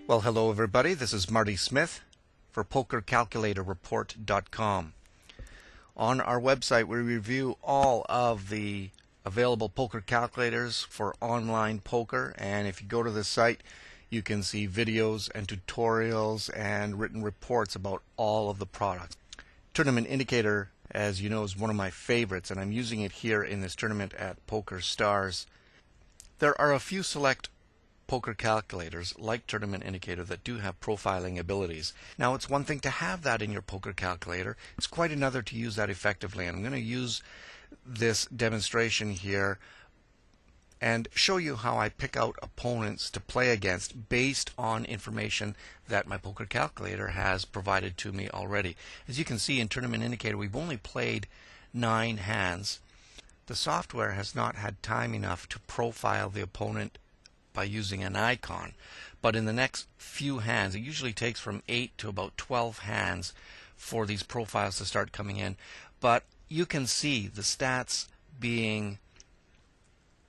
Well, hello everybody. This is Marty Smith for PokerCalculatorReport.com. On our website, we review all of the available poker calculators for online poker, and if you go to the site, you can see videos and tutorials and written reports about all of the products. Tournament Indicator, as you know, is one of my favorites, and I'm using it here in this tournament at Poker Stars. There are a few select poker calculators like Tournament Indicator that do have profiling abilities. Now, it's one thing to have that in your poker calculator. It's quite another to use that effectively. And I'm going to use this demonstration here and show you how I pick out opponents to play against based on information that my poker calculator has provided to me already. As you can see in Tournament Indicator, we've only played 9 hands. The software has not had time enough to profile the opponent by using an icon, but in the next few hands, it usually takes from 8 to about 12 hands for these profiles to start coming in. But you can see the stats being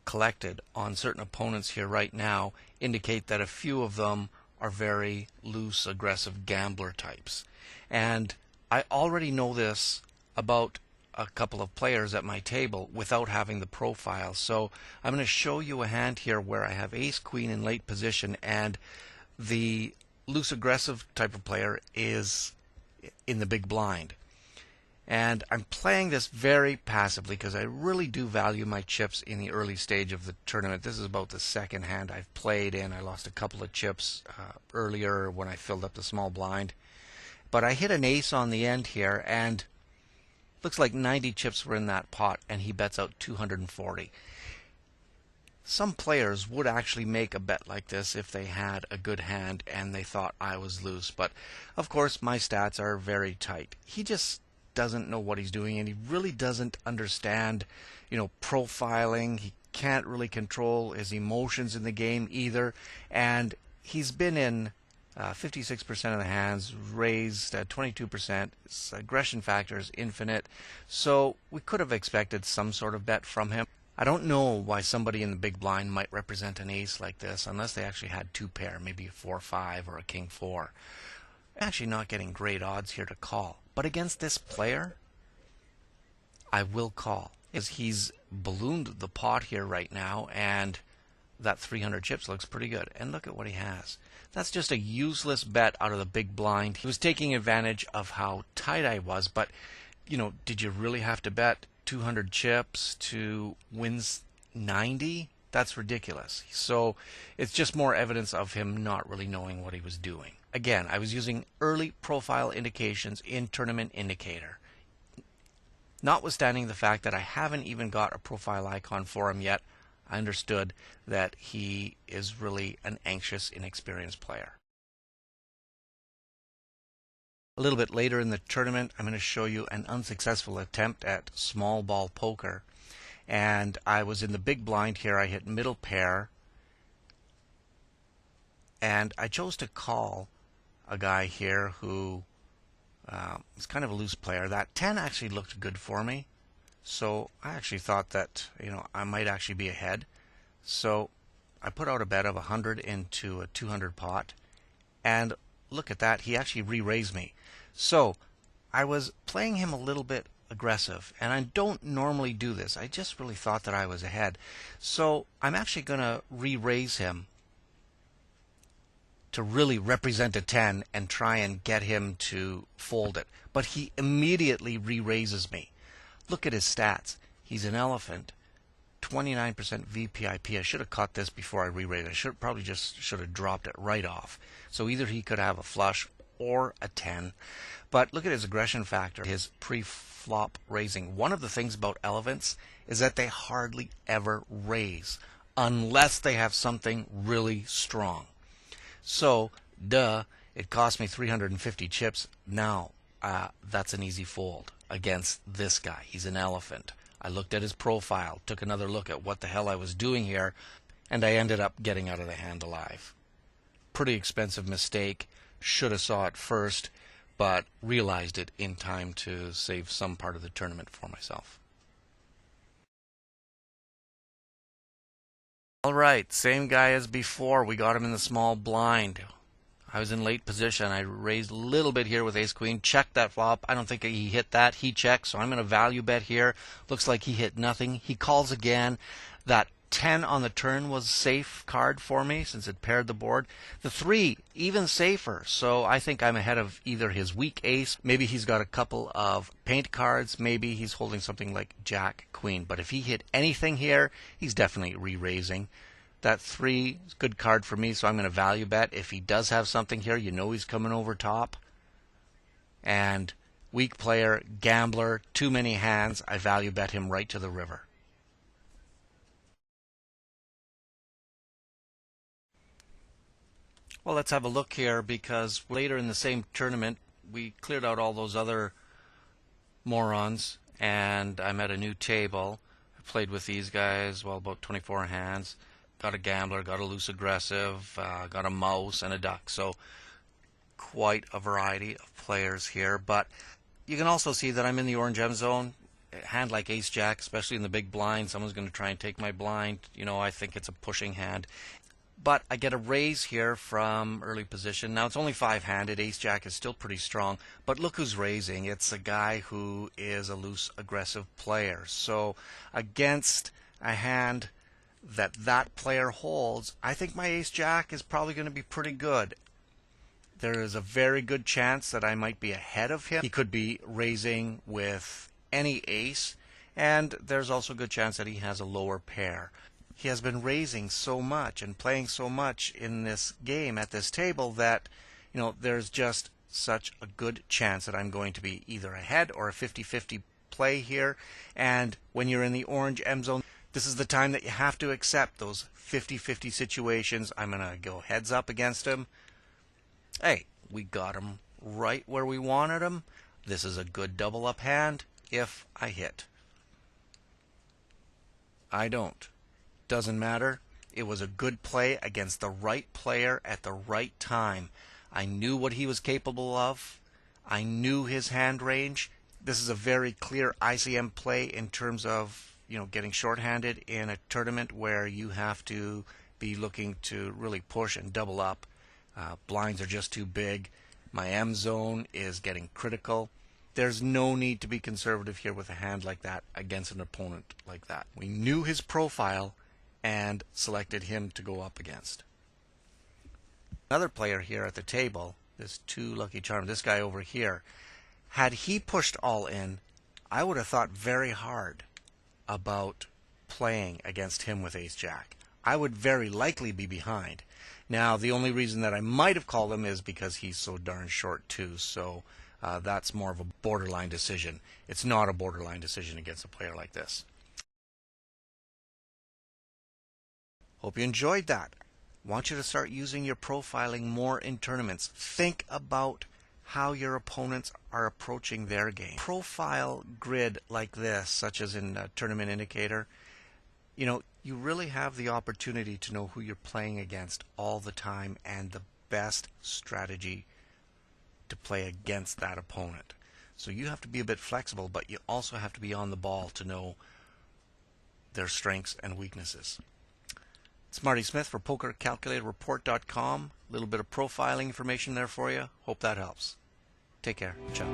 collected on certain opponents here right now indicate that a few of them are very loose, aggressive gambler types. And I already know this about a couple of players at my table without having the profile. So I'm going to show you a hand here where I have ace queen in late position, and the loose aggressive type of player is in the big blind. And I'm playing this very passively because I really do value my chips in the early stage of the tournament. This is about the second hand I've played in. I lost a couple of chips earlier when I filled up the small blind. But I hit an ace on the end here, and looks like 90 chips were in that pot, and he bets out 240. Some players would actually make a bet like this if they had a good hand and they thought I was loose. But of course, my stats are very tight. He just doesn't know what he's doing, and he really doesn't understand, profiling. He can't really control his emotions in the game either, and he's been in 56% of the hands, raised 22%. His aggression factor is infinite, so we could have expected some sort of bet from him. I don't know why somebody in the big blind might represent an ace like this unless they actually had 2 pair, maybe a 4-5 or a king-4. Actually not getting great odds here to call. But against this player, I will call. He's ballooned the pot here right now, and that 300 chips looks pretty good. And look at what he has. That's just a useless bet out of the big blind. He was taking advantage of how tight I was, but, did you really have to bet 200 chips to win 90? That's ridiculous. So it's just more evidence of him not really knowing what he was doing. Again, I was using early profile indications in Tournament Indicator. Notwithstanding the fact that I haven't even got a profile icon for him yet, I understood that he is really an anxious, inexperienced player. A little bit later in the tournament, I'm going to show you an unsuccessful attempt at small ball poker. And I was in the big blind here. I hit middle pair, and I chose to call a guy here who was kind of a loose player. That 10 actually looked good for me. So I actually thought that, I might actually be ahead. So I put out a bet of 100 into a 200 pot. And look at that, he actually re-raised me. So I was playing him a little bit aggressive. And I don't normally do this. I just really thought that I was ahead. So I'm actually going to re-raise him to really represent a 10 and try and get him to fold it. But he immediately re-raises me. Look at his stats. He's an elephant, 29% VPIP. I should have caught this before I re-raised. I should have dropped it right off. So either he could have a flush or a 10. But look at his aggression factor, his pre-flop raising. One of the things about elephants is that they hardly ever raise unless they have something really strong. So, it cost me 350 chips. Now, that's an easy fold against this guy. He's an elephant. I looked at his profile, took another look at what the hell I was doing here, and I ended up getting out of the hand alive. Pretty expensive mistake. Should have saw it first, but realized it in time to save some part of the tournament for myself. All right, same guy as before. We got him in the small blind. I was in late position. I raised a little bit here with ace queen, checked that flop. I don't think he hit that. He checked, so I'm going to value bet here. Looks like he hit nothing. He calls again. That 10 on the turn was a safe card for me since it paired the board. The 3, even safer. So I think I'm ahead of either his weak ace. Maybe he's got a couple of paint cards. Maybe he's holding something like jack, queen. But if he hit anything here, he's definitely re-raising. That 3 is a good card for me, so I'm going to value bet. If he does have something here, you know he's coming over top. And weak player, gambler, too many hands, I value bet him right to the river. Well, let's have a look here, because later in the same tournament, we cleared out all those other morons, and I'm at a new table. I played with these guys, well, about 24 hands. Got a gambler, got a loose aggressive, got a mouse, and a duck. So quite a variety of players here. But you can also see that I'm in the orange M zone. A hand like ace-jack, especially in the big blind, someone's going to try and take my blind. You know, I think it's a pushing hand. But I get a raise here from early position. Now it's only 5-handed. Ace-jack is still pretty strong. But look who's raising. It's a guy who is a loose, aggressive player. So against a hand that player holds, I think my ace-jack is probably going to be pretty good. There is a very good chance that I might be ahead of him. He could be raising with any ace. And there's also a good chance that he has a lower pair. He has been raising so much and playing so much in this game at this table that, you know, there's just such a good chance that I'm going to be either ahead or a 50-50 play here. And when you're in the orange M zone, this is the time that you have to accept those 50-50 situations. I'm going to go heads up against him. Hey, we got him right where we wanted him. This is a good double up hand if I hit. I don't. Doesn't matter. It was a good play against the right player at the right time. I knew what he was capable of. I knew his hand range. This is a very clear ICM play in terms of, you know, getting shorthanded in a tournament where you have to be looking to really push and double up. Blinds are just too big. My M zone is getting critical. There's no need to be conservative here with a hand like that against an opponent like that. We knew his profile and selected him to go up against. Another player here at the table, this 2 Lucky Charm, this guy over here, had he pushed all in, I would have thought very hard about playing against him with ace-jack. I would very likely be behind. Now, the only reason that I might have called him is because he's so darn short too, so that's more of a borderline decision. It's not a borderline decision against a player like this. Hope you enjoyed that. Want you to start using your profiling more in tournaments. Think about how your opponents are approaching their game. Profile grid like this, such as in Tournament Indicator, you know, you really have the opportunity to know who you're playing against all the time and the best strategy to play against that opponent. So you have to be a bit flexible, but you also have to be on the ball to know their strengths and weaknesses. It's Marty Smith for PokerCalculatorReport.com. A little bit of profiling information there for you. Hope that helps. Take care. Ciao.